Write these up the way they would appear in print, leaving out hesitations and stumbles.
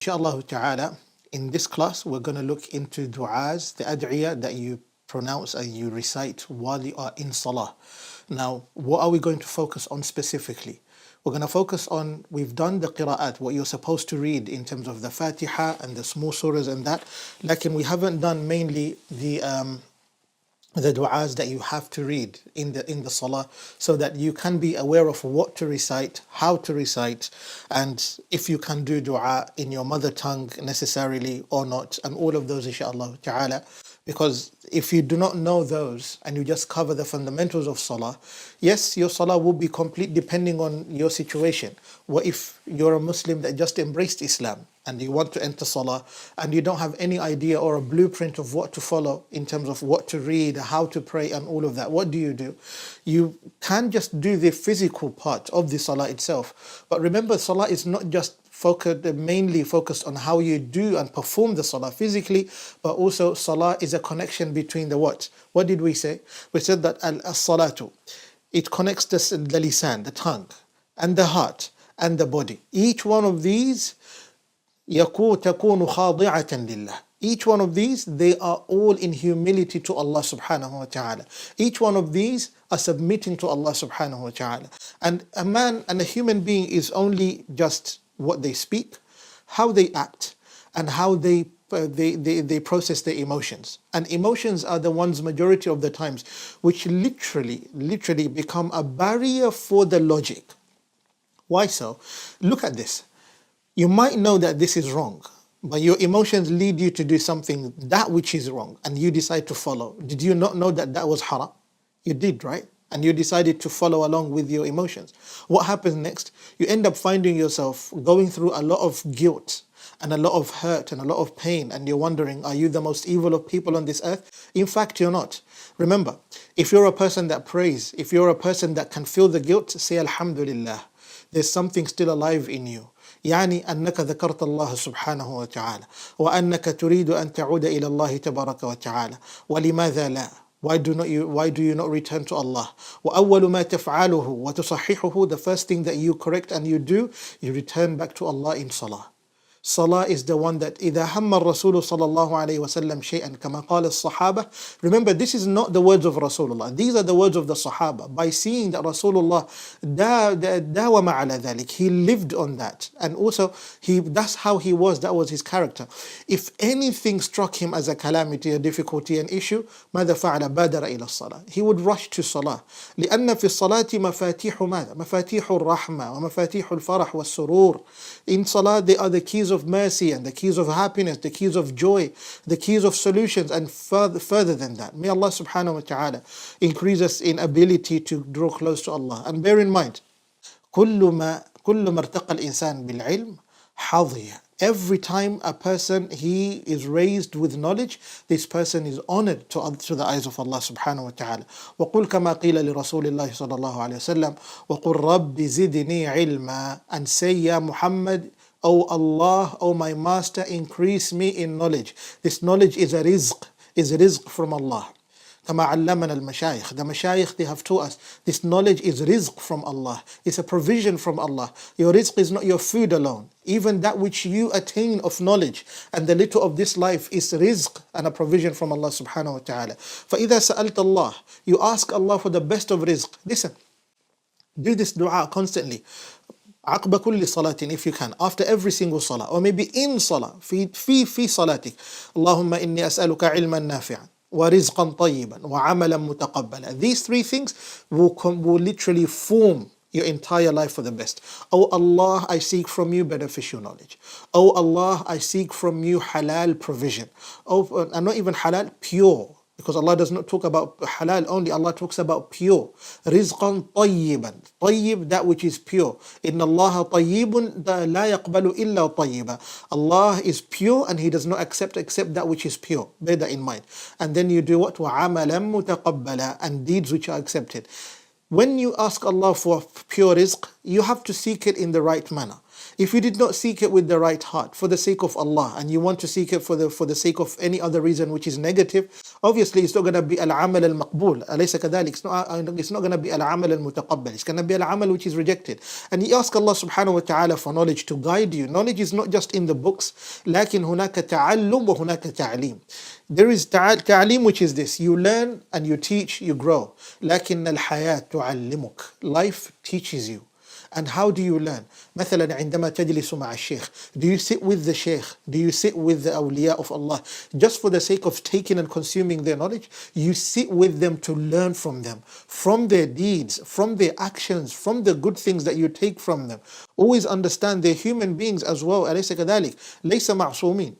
Inshallah ta'ala, in this class, we're going to look into du'as, the ad'iyah that you pronounce and you recite while you are in salah. Now, what are we going to focus on specifically? We're going to focus on, we've done the qira'at, what you're supposed to read in terms of the Fatiha and the small surahs and that. Like, we haven't done mainly the du'as that you have to read in the salah, so that you can be aware of what to recite, how to recite, and if you can do du'a in your mother tongue necessarily or not, and all of those inshaAllah ta'ala. Because if you do not know those and you just cover the fundamentals of salah, yes, your salah will be complete depending on your situation. What if you're a Muslim that just embraced Islam and you want to enter salah and you don't have any idea or a blueprint of what to follow in terms of what to read, how to pray and all of that? What do? You can just do the physical part of the salah itself. But remember, salah is not just mainly focused on how you do and perform the salah physically, but also salah is a connection between the what? What did we say? We said that as-salatu, it connects the lisan, the tongue, and the heart, and the body. Each one of these تكون خاضعة لله. Each one of these, they are all in humility to Allah subhanahu wa ta'ala. Each one of these are submitting to Allah subhanahu wa ta'ala. And a man and a human being is only just what they speak, how they act, and how they process their emotions. And emotions are the ones majority of the times which literally become a barrier for the logic. Why so? Look at this. You might know that this is wrong, but your emotions lead you to do something that which is wrong, and you decide to follow. Did you not know that that was haram? You did, right? And you decided to follow along with your emotions. What happens next? You end up finding yourself going through a lot of guilt and a lot of hurt and a lot of pain, and you're wondering, are you the most evil of people on this earth? In fact, you're not. Remember, if you're a person that prays, if you're a person that can feel the guilt, say Alhamdulillah. There's something still alive in you. يعني أنك ذكرت الله سبحانه وتعالى وأنك تريد أن تعود إلى الله تبارك وتعالى ولماذا لا? Why do you not return to Allah? وأول ما تفعله وتصححه, the first thing that you correct and you do, you return back to Allah in salah. Salah is the one that إذا هم الرسول صلى الله عليه وسلم شيئا كما قال الصحابة. Remember, this is not the words of Rasulullah. These are the words of the Sahaba. By seeing that Rasulullah داوم على ذلك, he lived on that, and also that's how he was. That was his character. If anything struck him as a calamity, a difficulty, an issue, ماذا فعل؟ بادر إلى الصلاة. He would rush to salah. لأن في الصلاة مفاتيح ماذا؟ مفاتيح الرحمة ومفاتيح الفرح والسرور. In salah, they are the keys of mercy and the keys of happiness, the keys of joy, the keys of solutions, and further than that. May Allah subhanahu wa ta'ala increase us in ability to draw close to Allah. And bear in mind, كل ما ارتقى الإنسان بالعلم حظي. Every time a person, he is raised with knowledge, this person is honored to the eyes of Allah subhanahu wa ta'ala. وَقُلْ كَمَا قِيلَ لِرَسُولِ اللَّهِ صَلَى اللَّهُ عَلَيْهِ وسلم وَقُلْ رَبِّ زِدْنِي عِلْمًا. And say, Ya Muhammad, O Allah, O my Master, increase me in knowledge. This knowledge is a rizq from Allah. كما علمنا المشايخ. The mashayikh, they have taught us this knowledge is rizq from Allah. It's a provision from Allah. Your rizq is not your food alone. Even that which you attain of knowledge and the little of this life is rizq and a provision from Allah subhanahu wa ta'ala. فإذا سألت الله, you ask Allah for the best of rizq. Listen, do this dua constantly. عقب كل صلاة, if you can, after every single salah, or maybe in salah, في صلاتك. اللهم إني أسألك علما نافعا وَرِزْقًا طَيِّبًا وَعَمَلًا مُتَقَبَّلًا. These three things will literally form your entire life for the best. Oh Allah, I seek from you beneficial knowledge. Oh Allah, I seek from you halal provision. Oh, and not even halal, pure. Because Allah does not talk about halal only, Allah talks about pure. رِزْقًا طَيِّبًا. طيب, that which is pure. إِنَّ اللَّهَ طَيِّبٌ لَا يَقْبَلُ إِلَّا طَيِّبًا. Allah is pure and He does not accept except that which is pure. Bear that in mind. And then you do what? وَعَمَلًا مُتَقَبَّلًا. And deeds which are accepted. When you ask Allah for pure rizq, you have to seek it in the right manner. If you did not seek it with the right heart for the sake of Allah, and you want to seek it for the sake of any other reason which is negative, obviously it's not going to be al-amal al-maqbul. أليس كذلك? It's not going to be al-amal al-mutaqabbal. It's going to be al-amal which is rejected. And you ask Allah subhanahu wa ta'ala for knowledge to guide you. Knowledge is not just in the books. لكن هناك تعلم وهناك تعليم. There is ta'lim, which is this: you learn and you teach, you grow. لكن الحياة تعلمك. Life teaches you. And how do you learn? مثلا عندما تجلس مع الشيخ, do you sit with the sheikh? Do you sit with the awliya of Allah just for the sake of taking and consuming their knowledge? You sit with them to learn from them, from their deeds, from their actions, from the good things that you take from them. Always understand they're human beings as well. أليس كذلك? ليس معصومين.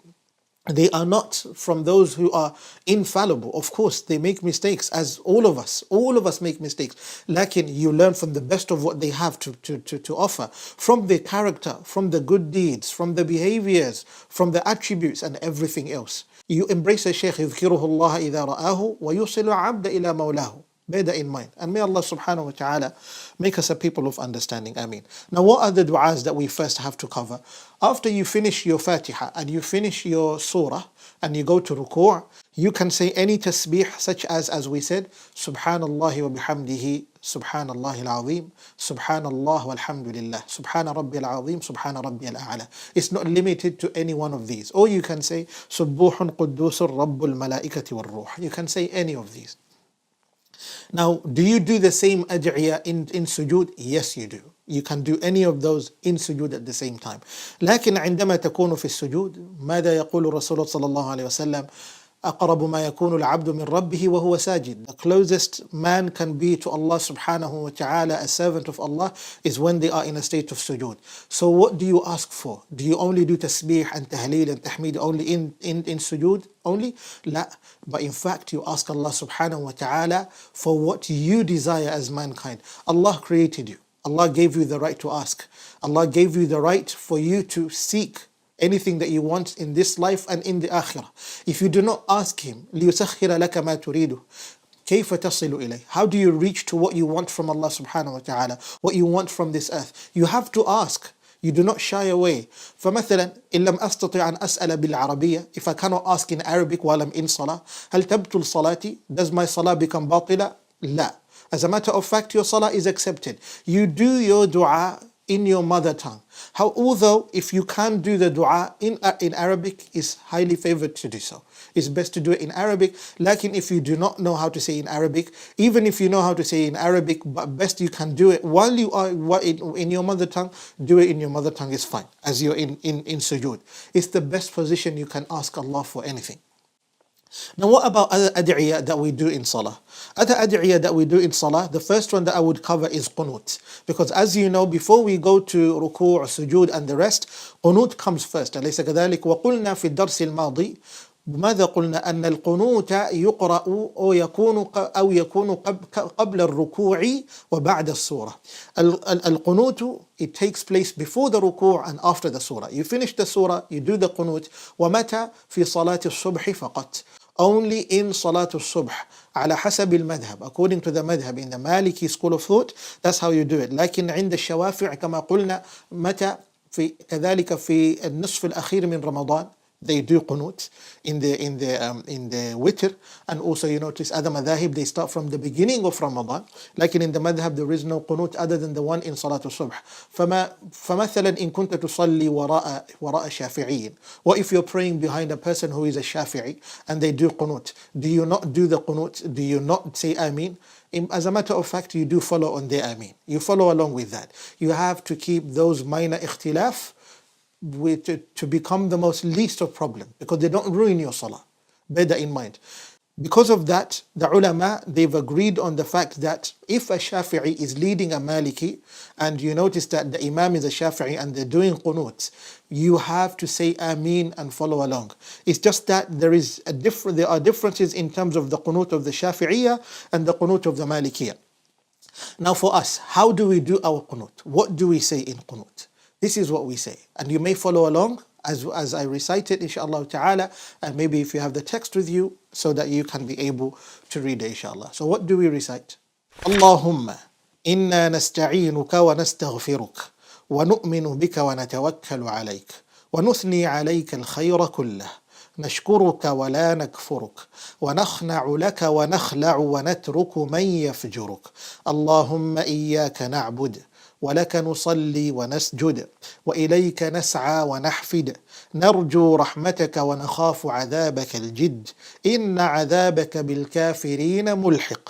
They are not from those who are infallible. Of course, they make mistakes, as all of us make mistakes. Lakin, you learn from the best of what they have to offer, from their character, from the good deeds, from the behaviors, from the attributes and everything else. You embrace a shaykh, يذكره الله إذا رآه ويوصل العبد إلى مولاه. Bear that in mind. And may Allah subhanahu wa ta'ala make us a people of understanding. Ameen. Now, what are the du'as that we first have to cover? After you finish your Fatiha and you finish your surah and you go to ruku', you can say any tasbih such as we said, Subhanallah wa bihamdihi, Subhanallah al-azim, Subhanallah walhamdulillah, Subhana rabbi al-azim, Subhana rabbi al-a'la. It's not limited to any one of these. Or you can say, Subbuhun quddusur rabbul malaikati wal ruh. You can say any of these. Now, do you do the same ad'iyah in sujood? Yes, you do. You can do any of those in sujood at the same time. لكن عندما تكون في السجود ماذا يقول الرسول صلى الله عليه وسلم؟ أقرب ما يكون العبد من ربه وهو ساجد. The closest man can be to Allah subhanahu wa ta'ala, a servant of Allah, is when they are in a state of sujood. So what do you ask for? Do you only do tasbih and tahleel and tahmeed only in sujood only? لا. But in fact you ask Allah subhanahu wa ta'ala for what you desire as mankind. Allah created you. Allah gave you the right to ask. Allah gave you the right for you to seek anything that you want in this life and in the akhirah. If you do not ask Him, لِيُسَخِّرَ لَكَ مَا تُرِيدُ كيف تصل إليه? How do you reach to what you want from Allah subhanahu wa ta'ala, what you want from this earth? You have to ask. You do not shy away. فمثلا إن لم أستطع أن أسأل بالعربية, if I cannot ask in Arabic while I'm in salah, هل تبطل صلاتي? Does my salah become باطلة? لا. As a matter of fact, your salah is accepted. You do your dua in your mother tongue. Although if you can't do the dua in Arabic, it's highly favored to do so. It's best to do it in Arabic. Lakin if you do not know how to say in Arabic, even if you know how to say in Arabic, but best you can do it while you are in your mother tongue, do it in your mother tongue is fine, as you're in sujood. It's the best position you can ask Allah for anything. Now, what about other ad'iyah that we do in salah? Other ad'iyah that we do in salah, the first one that I would cover is qunut. Because as you know, before we go to ruku', sujood and the rest, qunut comes first. أليس كذلك؟ وقلنا في الدرس الماضي ماذا قلنا؟ أن القنوت يقرأ أو يكون قبل الركوع وبعد السورة. القنوت, it takes place before the ruku' and after the surah. You finish the surah, you do the qunut. ومتى؟ في صلاة الصبح فقط. Only in صلاة الصبح على حسب المذهب, according to the madhab in the Maliki school of thought, that's how you do it. لكن عند الشوافع كما قلنا متى؟ في كذلك في النصف الأخير من رمضان. They do qunut in the witr, and also you notice other madhahib, they start from the beginning of Ramadan. Like in the madhab there is no qunut other than the one in Salatul Subh. فمثلا إن كنت تصلي وراء شافعي, or if you're praying behind a person who is a Shafi'i and they do qunut, do you not do the qunut? Do you not say Ameen? As a matter of fact, you do follow on their Ameen. You follow along with that. You have to keep those minor ikhtilaf to become the most least of problem, because they don't ruin your salah. Bear that in mind. Because of that, the ulama, they've agreed on the fact that if a Shafi'i is leading a Maliki, and you notice that the Imam is a Shafi'i and they're doing qunut, you have to say Ameen and follow along. It's just that there are differences in terms of the qunut of the Shafi'iyya and the qunut of the Malikiyya. Now for us, how do we do our qunut? What do we say in qunut? This is what we say, and you may follow along as I recite it, inshallah ta'ala, and maybe if you have the text with you, so that you can be able to read it, inshallah. So what do we recite? Allahumma inna nasta'inuka wa nastaghfiruk ونؤمن بك ونتوكل عليك ونثني عليك الخير كله نشكرك ولا نكفرك ونخنع لك ونخلع ونترك من يفجرك اللهم إياك نعبد ولك نصلي ونسجد وإليك نسعى ونحفد نرجو رحمتك ونخاف عذابك الجد إن عذابك بالكافرين ملحق.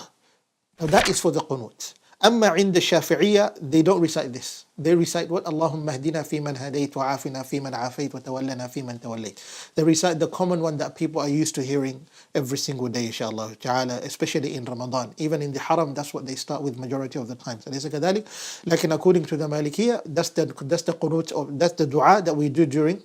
Now that is for the qunut. أما عند الشافعية they don't recite this. They recite what? اللهم اهدنا فيمن هديت وعافنا فيمن عافيت وتولنا فيمن توليت. They recite the common one that people are used to hearing every single day inshallah ta'ala, especially in Ramadan. Even in the haram, that's what they start with majority of the times. أليس كذلك؟ لكن according to the Malikiyya, that's the qunut, or that's the dua that we do during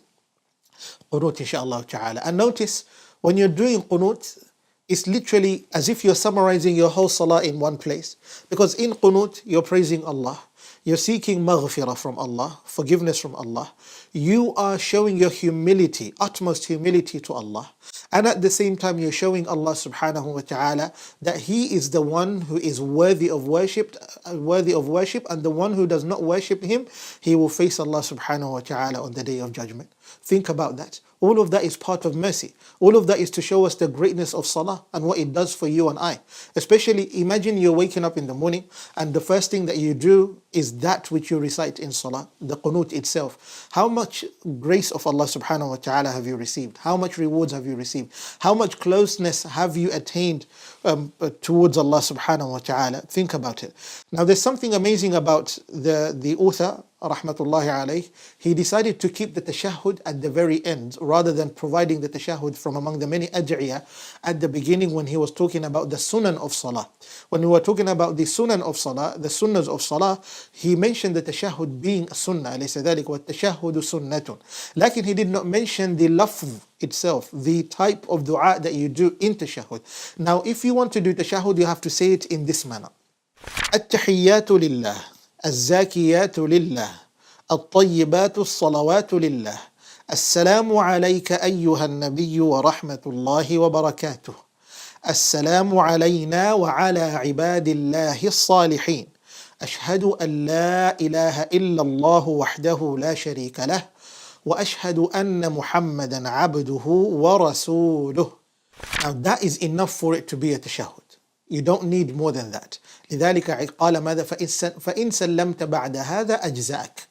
qunut inshallah ta'ala. And notice, when you're doing qunut, it's literally as if you're summarizing your whole salah in one place. Because in qunut, you're praising Allah. You're seeking maghfirah from Allah, forgiveness from Allah. You are showing your humility, utmost humility to Allah. And at the same time, you're showing Allah subhanahu wa ta'ala that He is the one who is worthy of worship, and the one who does not worship Him, he will face Allah subhanahu wa ta'ala on the day of judgment. Think about that. All of that is part of mercy. All of that is to show us the greatness of salah and what it does for you and I. Especially, imagine you're waking up in the morning and the first thing that you do is that which you recite in salah, the qunut itself. How much grace of Allah subhanahu wa ta'ala have you received? How much rewards have you received? How much closeness have you attained towards Allah subhanahu wa ta'ala? Think about it. Now there's something amazing about the author, rahmatullahi alayh. He decided to keep the tashahhud at the very end rather than providing the tashahhud from among the many ad'iyah at the beginning when he was talking about the sunan of salah. When we were talking about the sunan of salah, the sunnahs of salah, he mentioned the tashahhud being a sunnah. أليس ذلك والتشهد سنة. Lakin he did not mention the lafz itself, the type of dua that you do in tashahhud. Now if you want to do tashahhud, you have to say it in this manner. التحيات لله الزاكيات لله الطيبات الصلوات لله السلام عليك أيها النبي ورحمة الله وبركاته السلام علينا وعلى عباد الله الصالحين أشهد أن لا إله إلا الله وحده لا شريك له وأشهد أن محمدا عبده ورسوله. Now that is enough for it to be a tashahhud. You don't need more than that. لذلك قال ماذا فإن سلمت بعد هذا أجزأك.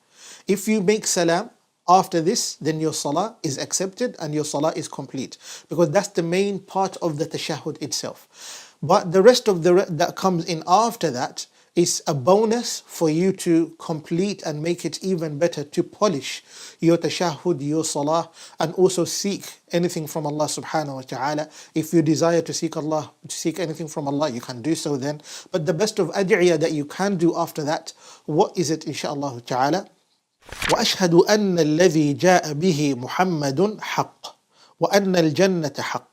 If you make salam after this, then your salah is accepted and your salah is complete, because that's the main part of the tashahhud itself. But the rest of that comes in after that is a bonus for you to complete and make it even better, to polish your tashahhud, your salah, and also seek anything from Allah subhanahu wa ta'ala. If you desire to seek anything from Allah, you can do so then. But the best of ad'iyah that you can do after that, what is it inshaAllah ta'ala? وأشهد أن الذي جاء به محمد حق وأن الجنة حق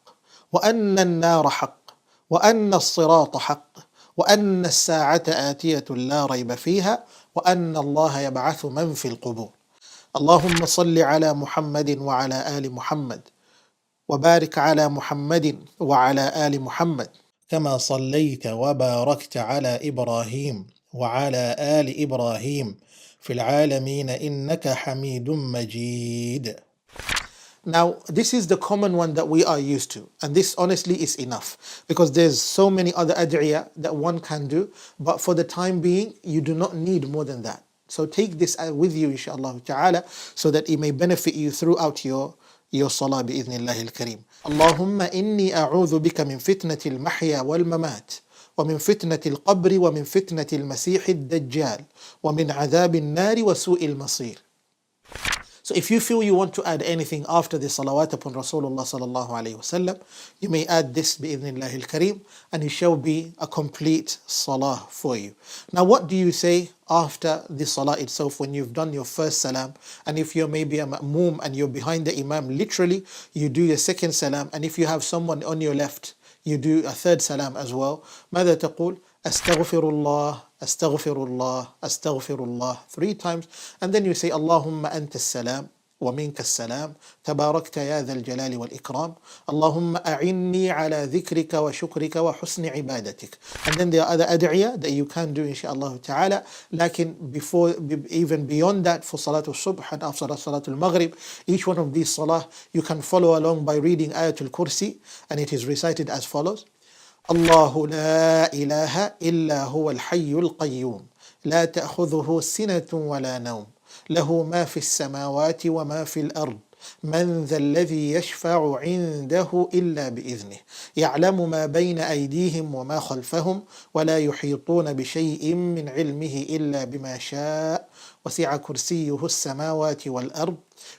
وأن النار حق وأن الصراط حق وأن الساعة آتية لا ريب فيها وأن الله يبعث من في القبور. اللهم صل على محمد وعلى آل محمد وبارك على محمد وعلى آل محمد كما صليت وباركت على إبراهيم وعلى آل إبراهيم في العالمين إنك حميد مجيد. Now, this is the common one that we are used to, and this honestly is enough, because there's so many other ad'iyah that one can do, but for the time being, you do not need more than that. So take this with you, inshaAllah ta'ala, so that it may benefit you throughout your salah bi'idhnillahi al-kareem. Allahumma inni a'udhu bika min fitnati al-mahya wal-mamat, ومن فتنة القبر ومن فتنة المسيح الدجال ومن عذاب النار وسوء المصير. So if you feel you want to add anything after the salawat upon Rasulullah sallallahu alayhi wasallam, you may add this bi'idhnillahi al-kareem, and it shall be a complete salah for you. Now what do you say after the salah itself when you've done your first salam? And if you're maybe a ma'moom and you're behind the imam, literally you do your second salam, and if you have someone on your left, you do a third salam as well. ماذا تقول؟ أستغفر الله أستغفر الله أستغفر الله 3 times, and then you say Allahumma anta salam ومنك السلام تباركت يا ذا الجلال والإكرام اللهم أعني على ذكرك وشكرك وحسن عبادتك. And then there are other ad'iyah that you can do inshallah ta'ala. Lakin before, even beyond that, for Salatul Subh and after Salatul Maghrib, each one of these salah you can follow along by reading Ayatul Kursi, and it is recited as follows: الله لا إله إلا هو الحي القيوم لا تأخذه سنة ولا نوم له ما في السماوات وما في الأرض من ذا الذي يشفع عنده إلا بإذنه يعلم ما بين أيديهم وما خلفهم ولا يحيطون بشيء من علمه إلا بما شاء وسع كرسيه السماوات والأرض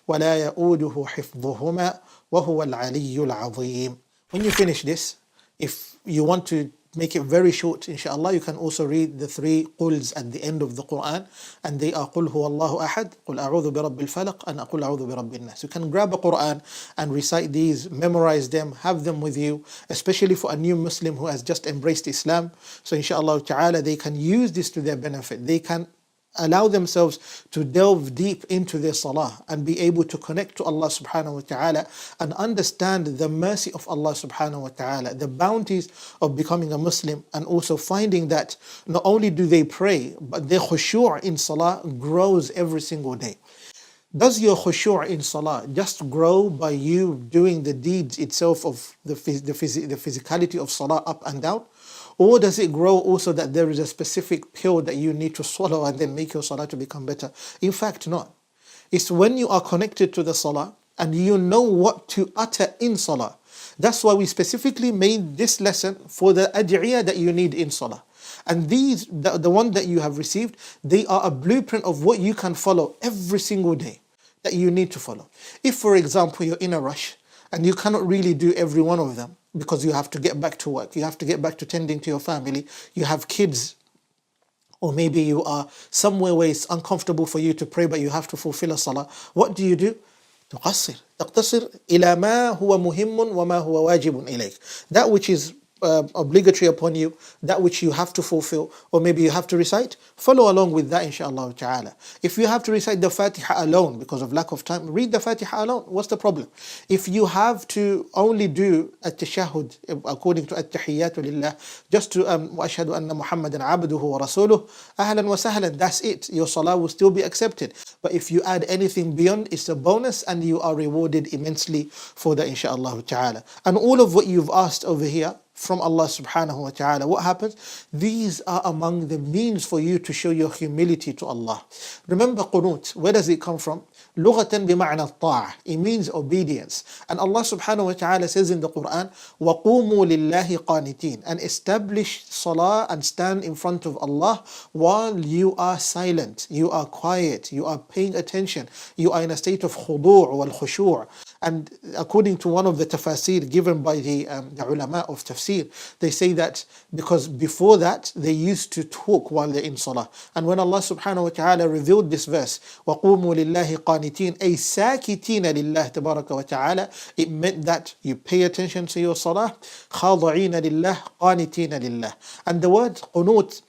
ولا يؤوده حفظهما وهو العلي العظيم. When you finish this, if you want to make it very short, inshallah, you can also read the 3 quls at the end of the Quran, and they are قُلْ هُوَ اللَّهُ أَحَدٌ قُلْ أَعُوذُ بِرَبِّ الْفَلَقِ and قُلْ أَعُوذُ بِرَبِّ النَّاسِ. You can grab a Quran and recite these, memorize them, have them with you, especially for a new Muslim who has just embraced Islam. So inshallah ta'ala, they can use this to their benefit. They can allow themselves to delve deep into their salah and be able to connect to Allah subhanahu wa ta'ala and understand the mercy of Allah subhanahu wa ta'ala, the bounties of becoming a Muslim, and also finding that not only do they pray, but their khushu' in salah grows every single day. Does your khushu' in salah just grow by you doing the deeds itself of the physicality of salah up and down? Or does it grow also that there is a specific pill that you need to swallow and then make your salah to become better? In fact, not. It's when you are connected to the salah and you know what to utter in salah. That's why we specifically made this lesson for the ad'iyah that you need in salah. And these, the one that you have received, they are a blueprint of what you can follow every single day that you need to follow. If, for example, you're in a rush and you cannot really do every one of them because you have to get back to work, you have to get back to tending to your family, you have kids, or maybe you are somewhere where it's uncomfortable for you to pray but you have to fulfill a salah, what do? تقصر إلى ما هو مهم وما هو واجب إليك. That which is obligatory upon you, that which you have to fulfill, or maybe you have to recite, follow along with that inshallah ta'ala. If you have to recite the Fatiha alone because of lack of time, read the Fatiha alone. What's the problem? If you have to only do at-tashahhud according to at-tahiyyatu lillah, just to وَأَشْهَدُ أَنَّ مُحَمَّدًا عَبْدُهُ وَرَسُولُهُ أَهْلًا وَسَهْلًا, that's it. Your salah will still be accepted. But if you add anything beyond, it's a bonus and you are rewarded immensely for that inshallah ta'ala. And all of what you've asked over here from Allah subhanahu wa ta'ala, what happens? These are among the means for you to show your humility to Allah. Remember qunut, where does it come from? لغة بمعنى الطاعة. It means obedience. And Allah subhanahu wa ta'ala says in the Quran, وَقُومُوا لِلَّهِ قَانِتِينَ, and establish salah and stand in front of Allah while you are silent, you are quiet, you are paying attention, you are in a state of khudu' wal khushu'. And according to one of the tafasir given by the ulama of tafsir, they say that because before that they used to talk while they're in salah. And when Allah subhanahu wa ta'ala revealed this verse, وَقُومُوا لِلَّهِ قَانِتِينَ أي ساكتين لله تبارك وتعالى, it meant that you pay attention to your salah, خاضعين لله قانتين لله. And the word qunut,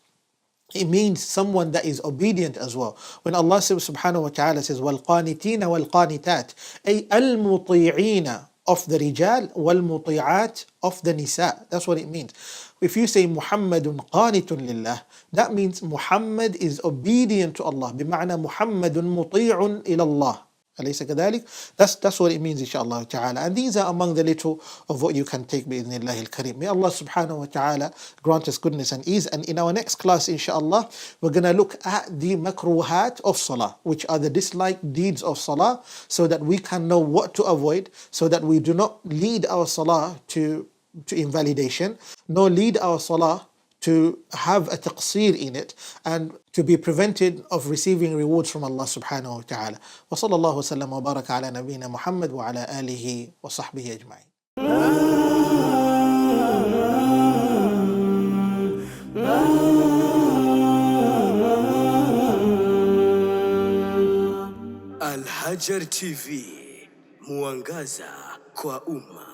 it means someone that is obedient as well. When Allah subhanahu wa ta'ala says, وَالْقَانِتِينَ وَالْقَانِتَاتِ أي الْمُطِيعِينَ of the rijal, وَالْمُطِيعَات of the nisa. That's what it means. If you say Muhammadun qanitun lillah, that means Muhammad is obedient to Allah. بمعنى Muhammadun muti'un ila Allah. أليس كذلك? That's what it means inshallah ta'ala. And these are among the little of what you can take بإذن الله الكريم. May Allah subhanahu wa ta'ala grant us goodness and ease. And in our next class inshallah, we're going to look at the makruhat of salah, which are the disliked deeds of salah, so that we can know what to avoid, so that we do not lead our salah to invalidation, nor lead our salah to have a taqseer in it, and to be prevented of receiving rewards from Allah subhanahu wa ta'ala. Wa sallallahu wa sallam wa baraka ala nabiyyina Muhammad wa ala alihi wa sahbihi ajma'in. Al-Haajar TV, mwangaza kwa umma.